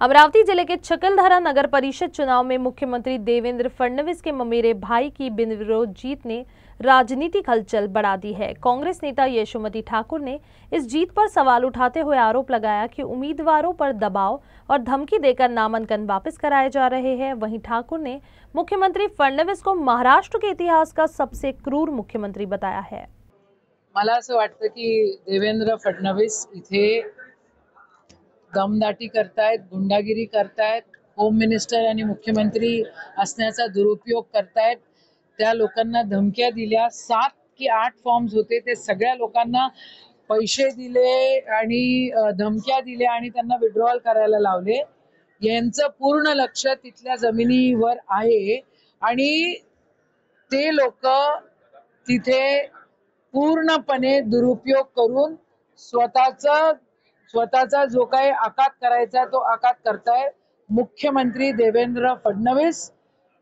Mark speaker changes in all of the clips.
Speaker 1: अमरावती जिले के चकलधरा नगर परिषद चुनाव में मुख्यमंत्री देवेंद्र फडणवीस के ममेरे भाई की बिन विरोध जीत ने राजनीतिक हलचल बढ़ा दी है। कांग्रेस नेता यशोमती ठाकुर ने इस जीत पर सवाल उठाते हुए आरोप लगाया कि उम्मीदवारों पर दबाव और धमकी देकर नामांकन वापस कराए जा रहे हैं। वहीं ठाकुर ने मुख्यमंत्री फडणवीस को महाराष्ट्र के इतिहास का सबसे क्रूर मुख्यमंत्री बताया है।
Speaker 2: मला असं वाटतं की देवेंद्र फडणवीस इथे दमदाटी करतायत, गुंडागिरी करतायत, होम मिनिस्टर आणि मुख्यमंत्री असण्याचा दुरुपयोग करतायत। त्या लोकांना धमक्या दिल्या, 7 की 8 फॉर्म्स होते, ते सगळ्या लोकांना पैसे दिले आणि धमक्या दिल्या आणि त्यांना विड्रॉल करायला लावले। यांचं पूर्ण लक्ष तिथल्या जमिनीवर आहे आणि ते लोक तिथे पूर्णपणे दुरुपयोग करून स्वतःचा जो काही आघात करायचा तो आघात करताय। मुख्यमंत्री देवेंद्र फडणवीस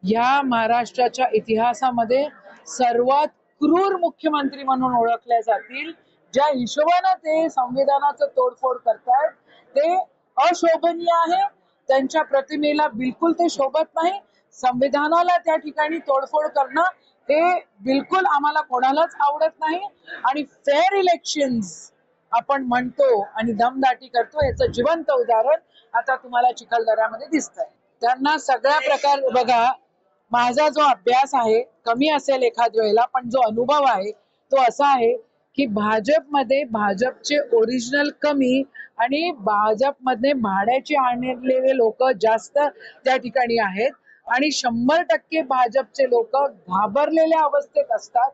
Speaker 2: या महाराष्ट्राच्या इतिहासामध्ये सर्वात क्रूर मुख्यमंत्री म्हणून ओळखले जातील। ज्या हिशोबाने ते संविधानाचं तोडफोड करतायत ते अशोभनीय आहे। त्यांच्या प्रतिमेला बिलकुल ते शोभत नाही। संविधानाला त्या ठिकाणी तोडफोड करणं हे बिलकुल आम्हाला कोणालाच आवडत नाही आणि फेअर इलेक्शन्स आपण म्हणतो आणि दमदाटी करतो याचं जिवंत उदाहरण आता तुम्हाला चिखलदऱ्यामध्ये दिसतंय। त्यांना सगळ्या प्रकार बघा, माझा जो अभ्यास आहे कमी असेल एखाद वेळेला, पण जो अनुभव आहे तो असा आहे की भाजपमध्ये भाजपचे ओरिजिनल कमी आणि भाजपमध्ये भाड्याचे आणलेले लोक जास्त त्या ठिकाणी आहेत आणि 100% भाजपचे लोक घाबरलेल्या अवस्थेत असतात,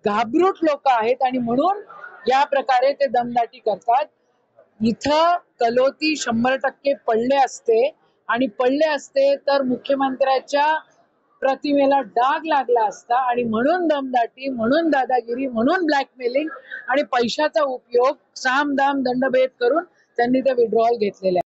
Speaker 2: घाबरूट लोक आहेत आणि म्हणून या प्रकारे ते दमदाटी करतात। इथं कलोती 100% पडले असते तर मुख्यमंत्र्याच्या प्रतिमेला डाग लागला असता आणि म्हणून दमदाटी, म्हणून दादागिरी, म्हणून ब्लॅकमेलिंग आणि पैशाचा उपयोग साम दाम दंडभेद करून त्यांनी ते विड्रॉल घेतलेले आहे।